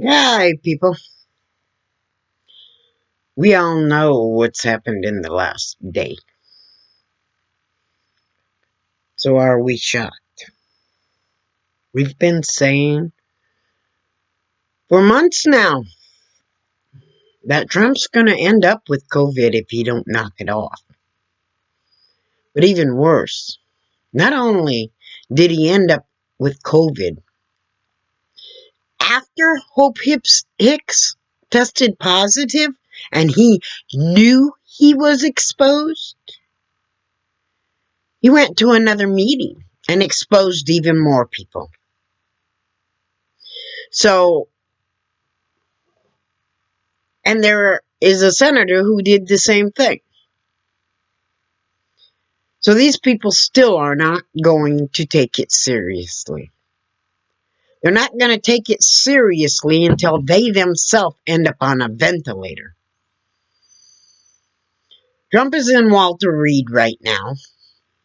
Hi, people. We all know what's happened in the last day. So are we shocked? We've been saying for months now that Trump's going to end up with COVID if he don't knock it off. But even worse, not only did he end up with COVID, after Hope Hicks tested positive and he knew he was exposed, he went to another meeting and exposed even more people. So, and there is a senator who did the same thing. So these people still are not going to take it seriously. They're not going to take it seriously until they themselves end up on a ventilator. Trump is in Walter Reed right now.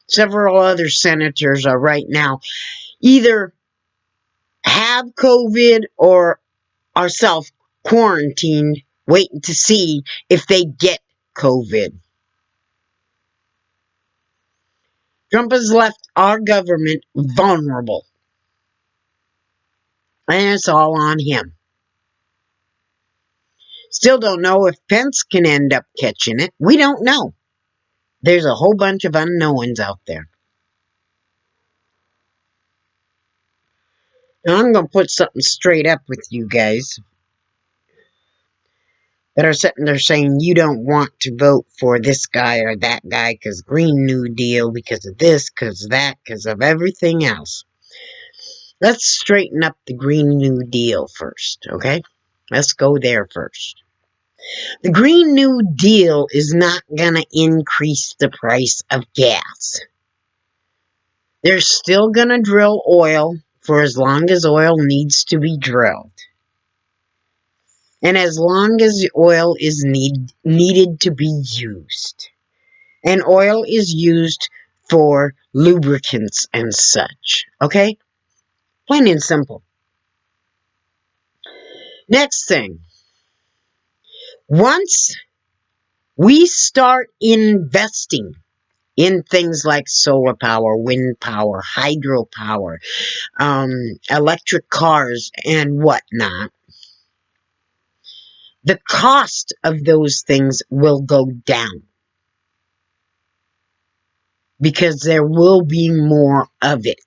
Several other senators are right now either have COVID or are self-quarantined, waiting to see if they get COVID. Trump has left our government vulnerable. And it's all on him. Still don't know if Pence can end up catching it. We don't know. There's a whole bunch of unknowns out there. Now I'm going to put something straight up with you guys that are sitting there saying you don't want to vote for this guy or that guy because Green New Deal, because of this, because of that, because of everything else. Let's straighten up the Green New Deal first, okay? Let's go there first. The Green New Deal is not going to increase the price of gas. They're still going to drill oil for as long as oil needs to be drilled. And as long as the oil is needed to be used. And oil is used for lubricants and such. Okay? Plain and simple. Next thing. Once we start investing in things like solar power, wind power, hydropower, electric cars, and whatnot, the cost of those things will go down because there will be more of it.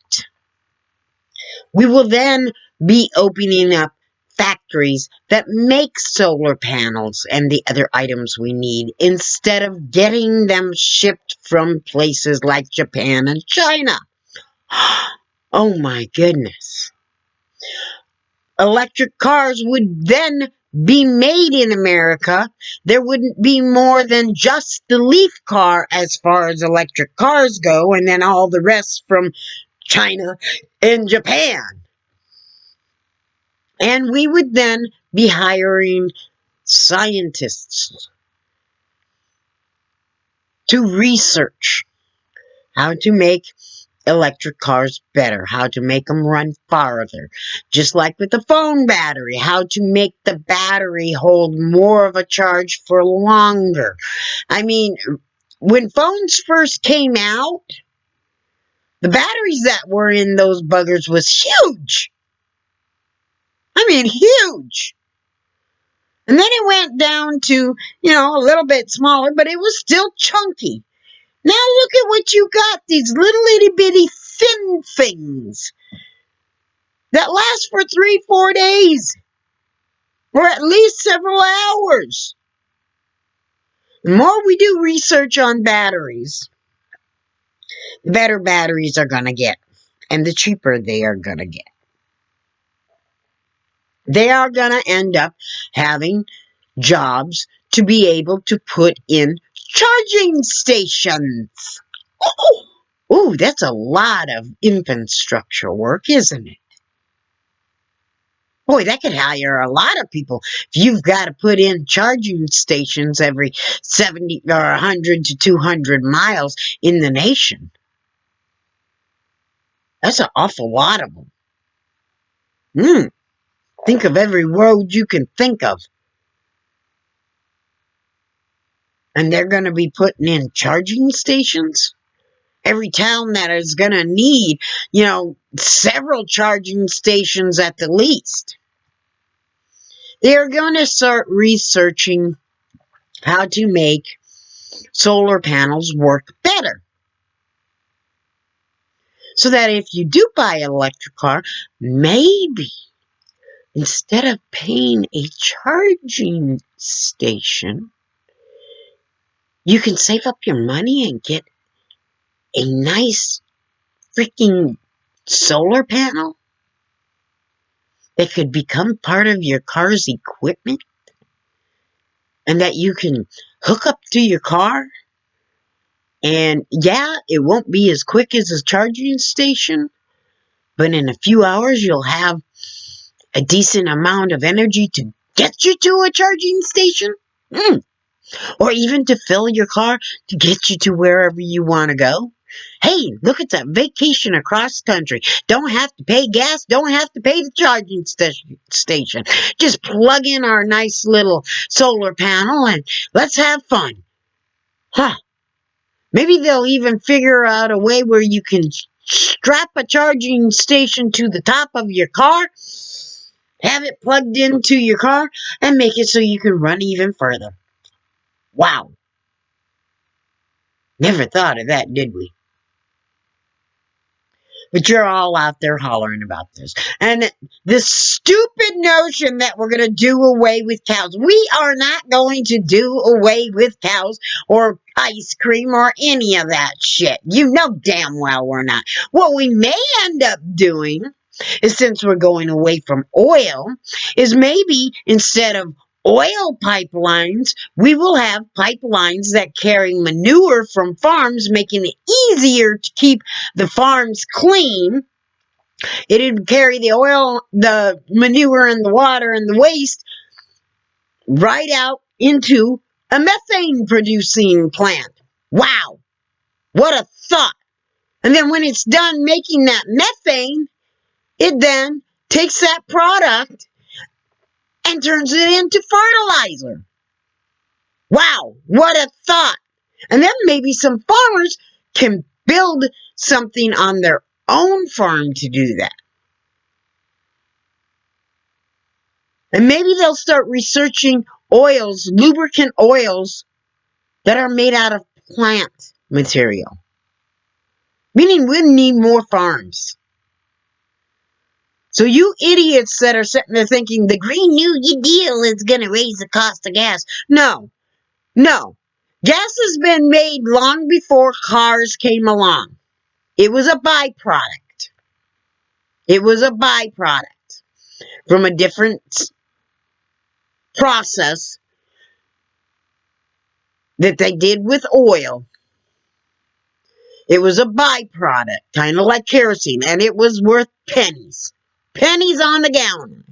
We will then be opening up factories that make solar panels and the other items we need instead of getting them shipped from places like Japan and China. Oh my goodness. Electric cars would then be made in America. There wouldn't be more than just the Leaf car as far as electric cars go, and then all the rest from China and Japan. And we would then be hiring scientists to research how to make electric cars better, how to make them run farther. Just like with the phone battery, how to make the battery hold more of a charge for longer. I mean, when phones first came out, the batteries that were in those buggers was huge. I mean, huge. And then it went down to, a little bit smaller, but it was still chunky. Now look at what you got, these little itty bitty thin things that last for 3-4 days or at least several hours. The more we do research on batteries, the better batteries are going to get and the cheaper they are going to get. They are going to end up having jobs to be able to put in charging stations. Oh, that's a lot of infrastructure work, isn't it? Boy, that could hire a lot of people. If you've got to put in charging stations every 70 or 100 to 200 miles in the nation. That's an awful lot of them. Think of every road you can think of. And they're going to be putting in charging stations. Every town that is going to need, several charging stations at the least. They're going to start researching how to make solar panels work better. So that if you do buy an electric car, maybe instead of paying a charging station, you can save up your money and get a nice freaking solar panel that could become part of your car's equipment and that you can hook up to your car. And yeah, it won't be as quick as a charging station, but in a few hours you'll have a decent amount of energy to get you to a charging station. Or even to fill your car to get you to wherever you want to go. Hey, look at that vacation across country. Don't have to pay gas, don't have to pay the charging station. Just plug in our nice little solar panel and let's have fun. Huh. Maybe they'll even figure out a way where you can strap a charging station to the top of your car, have it plugged into your car, and make it so you can run even further. Wow. Never thought of that, did we? But you're all out there hollering about this. And this stupid notion that we're going to do away with cows. We are not going to do away with cows or ice cream or any of that shit. You know damn well we're not. What we may end up doing is, since we're going away from oil, is maybe instead of oil pipelines, we will have pipelines that carry manure from farms, making it easier to keep the farms clean. It'd carry the oil, the manure, and the water and the waste right out into a methane producing plant. Wow, what a thought. And then when it's done making that methane, it then takes that product and turns it into fertilizer. Wow, what a thought. And then maybe some farmers can build something on their own farm to do that. And maybe they'll start researching oils, lubricant oils that are made out of plant material. Meaning we need more farms. So you idiots that are sitting there thinking the Green New Deal is going to raise the cost of gas. No. Gas has been made long before cars came along. It was a byproduct. It was a byproduct from a different process that they did with oil. It was a byproduct, kind of like kerosene, and it was worth pennies. Pennies on the gallon.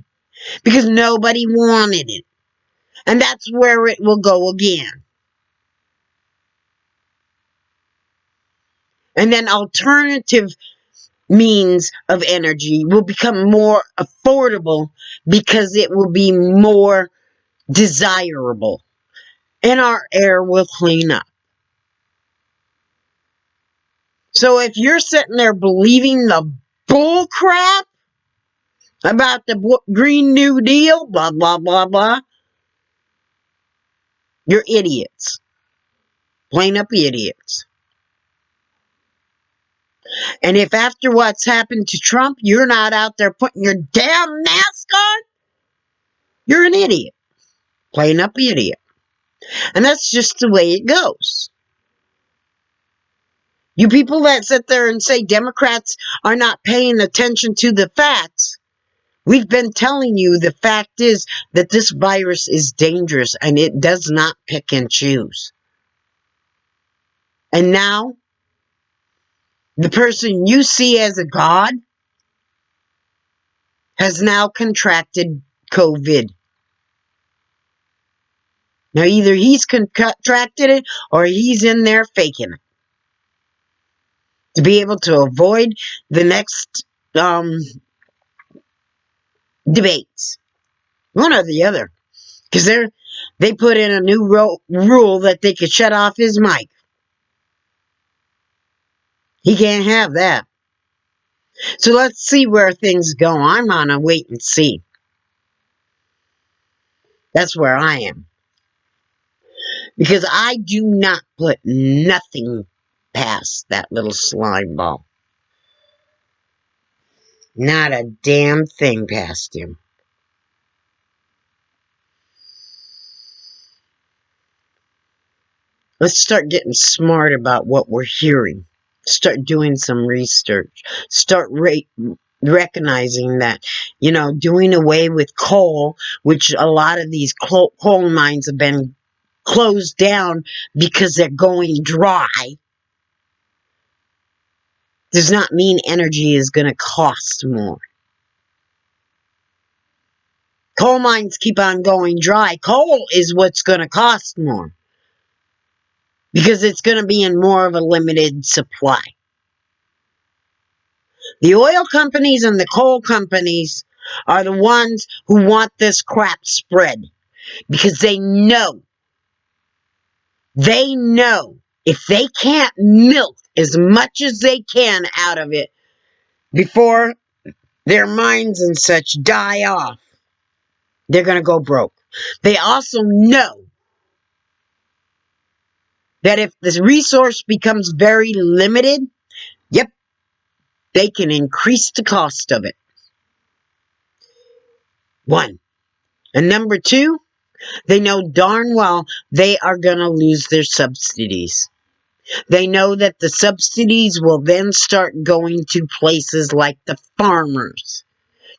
Because nobody wanted it. And that's where it will go again. And then alternative means of energy will become more affordable because it will be more desirable. And our air will clean up. So if you're sitting there believing the bull crap about the Green New Deal, blah, blah, blah, blah, you're idiots. Plain up idiots. And if after what's happened to Trump, you're not out there putting your damn mask on, you're an idiot. Plain up idiot. And that's just the way it goes. You people that sit there and say Democrats are not paying attention to the facts, we've been telling you the fact is that this virus is dangerous and it does not pick and choose. And now, the person you see as a god has now contracted COVID. Now, either he's contracted it or he's in there faking it to be able to avoid the next debates. One or the other. Because they put in a new rule that they could shut off his mic. He can't have that. So let's see where things go. I'm on a wait and see. That's where I am. Because I do not put nothing past that little slime ball. Not a damn thing past him. Let's start getting smart about what we're hearing. Start doing some research. Start recognizing that, doing away with coal, which a lot of these coal mines have been closed down because they're going dry, does not mean energy is going to cost more. Coal mines keep on going dry. Coal is what's going to cost more because it's going to be in more of a limited supply. The oil companies and the coal companies are the ones who want this crap spread because they know if they can't milk as much as they can out of it before their mines and such die off, they're going to go broke. They also know that if this resource becomes very limited, yep, they can increase the cost of it. One. And number two, they know darn well they are going to lose their subsidies. They know that the subsidies will then start going to places like the farmers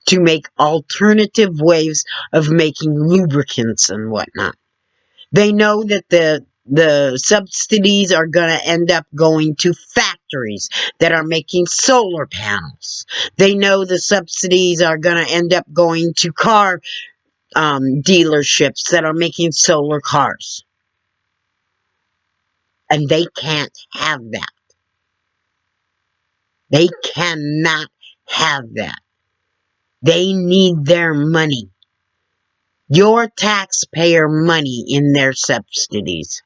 to make alternative ways of making lubricants and whatnot. They know that the subsidies are going to end up going to factories that are making solar panels. They know the subsidies are going to end up going to car dealerships that are making solar cars. And they can't have that. They cannot have that. They need their money. Your taxpayer money in their subsidies.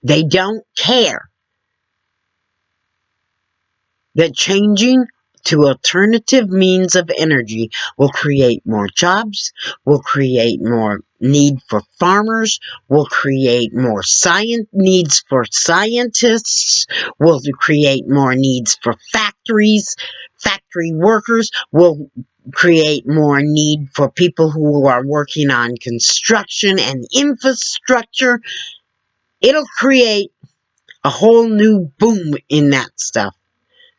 They don't care that changing to alternative means of energy will create more jobs, will create more need for farmers, will create more needs for scientists, will create more needs for factories, factory workers, will create more need for people who are working on construction and infrastructure. It'll create a whole new boom in that stuff.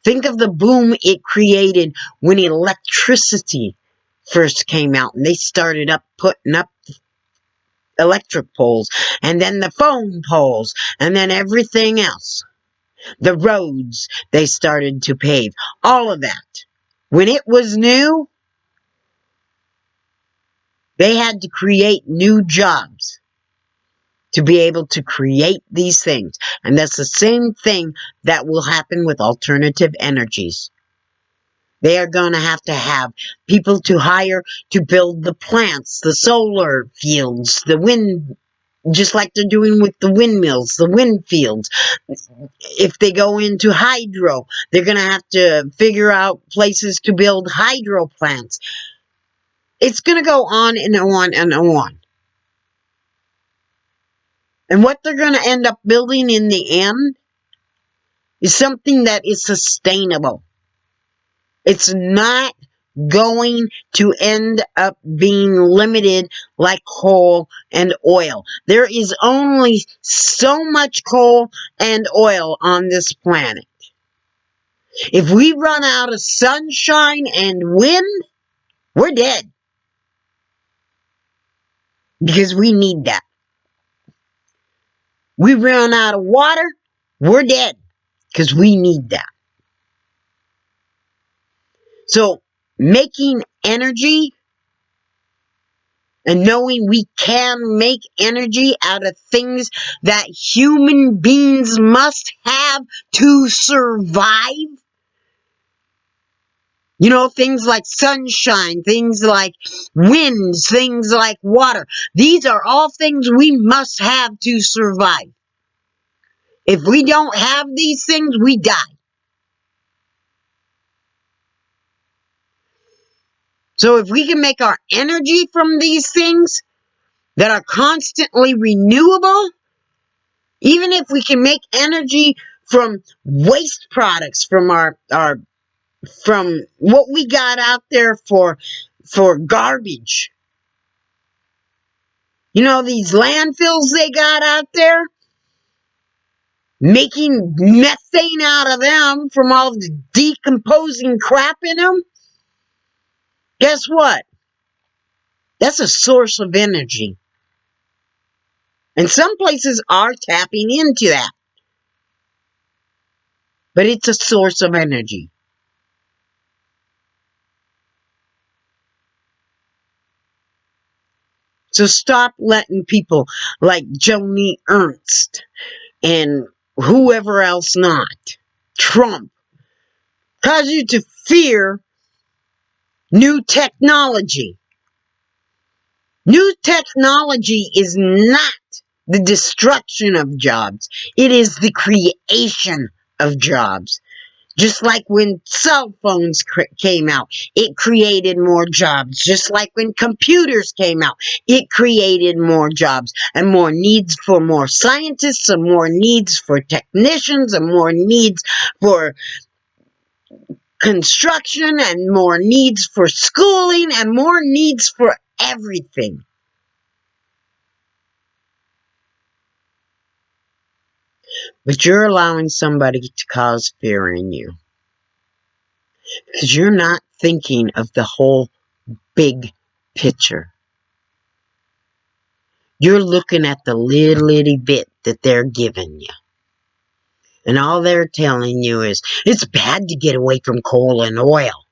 Think of the boom it created when electricity first came out and they started putting up electric poles and then the phone poles and then everything else. The roads they started to pave. All of that. When it was new, they had to create new jobs to be able to create these things. And that's the same thing that will happen with alternative energies. They are going to have people to hire to build the plants, the solar fields, the wind, just like they're doing with the windmills, the wind fields. If they go into hydro, they're going to have to figure out places to build hydro plants. It's going to go on and on and on. And what they're going to end up building in the end is something that is sustainable. It's not going to end up being limited like coal and oil. There is only so much coal and oil on this planet. If we run out of sunshine and wind, we're dead. Because we need that. We run out of water, we're dead. Because we need that. So, making energy and knowing we can make energy out of things that human beings must have to survive You know, things like sunshine, things like winds, things like water. These are all things we must have to survive. If we don't have these things, we die. So if we can make our energy from these things that are constantly renewable, even if we can make energy from waste products, from our from what we got out there for garbage. You know, these landfills they got out there, making methane out of them from all the decomposing crap in them. Guess what? That's a source of energy. And some places are tapping into that. But it's a source of energy. So stop letting people like Joni Ernst and whoever else not, Trump, cause you to fear new technology. New technology is not the destruction of jobs. It is the creation of jobs. Just like when cell phones came out, it created more jobs. Just like when computers came out, it created more jobs and more needs for more scientists and more needs for technicians and more needs for construction and more needs for schooling and more needs for everything. But you're allowing somebody to cause fear in you because you're not thinking of the whole big picture. You're looking at the little itty bit that they're giving you. And all they're telling you is, it's bad to get away from coal and oil.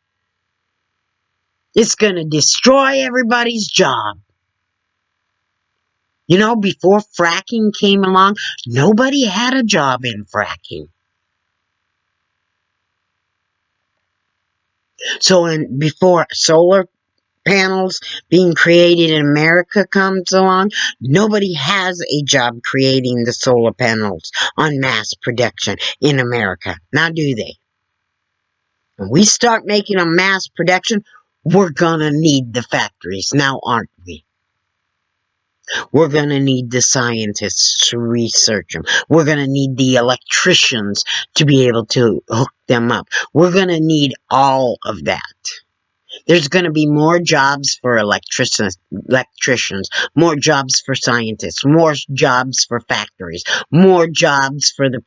It's going to destroy everybody's job. You know, before fracking came along, nobody had a job in fracking. So before solar panels being created in America comes along, nobody has a job creating the solar panels on mass production in America. Now do they? When we start making a mass production, we're gonna need the factories now, aren't we? We're gonna need the scientists to research them. We're gonna need the electricians to be able to hook them up. We're gonna need all of that. There's going to be more jobs for electricians, more jobs for scientists, more jobs for factories, more jobs for the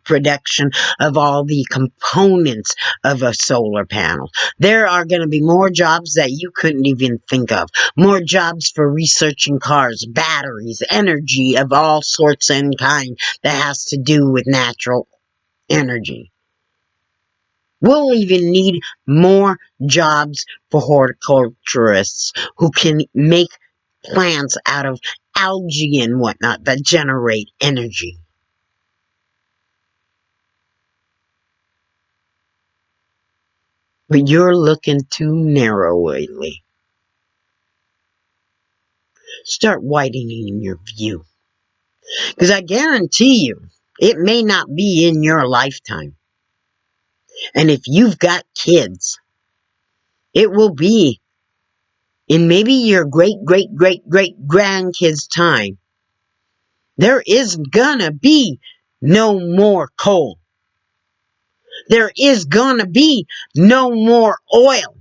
production of all the components of a solar panel. There are going to be more jobs that you couldn't even think of. More jobs for researching cars, batteries, energy of all sorts and kind that has to do with natural energy. We'll even need more jobs for horticulturists who can make plants out of algae and whatnot that generate energy. But you're looking too narrowly. Start widening your view. Because I guarantee you, it may not be in your lifetime. And if you've got kids, it will be in maybe your great grandkids' time. There is gonna be no more coal. There is gonna be no more oil.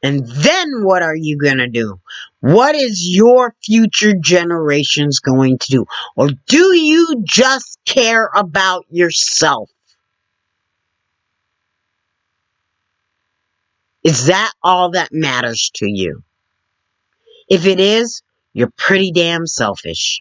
And then what are you gonna do? What is your future generations going to do? Or do you just care about yourself? Is that all that matters to you? If it is, you're pretty damn selfish.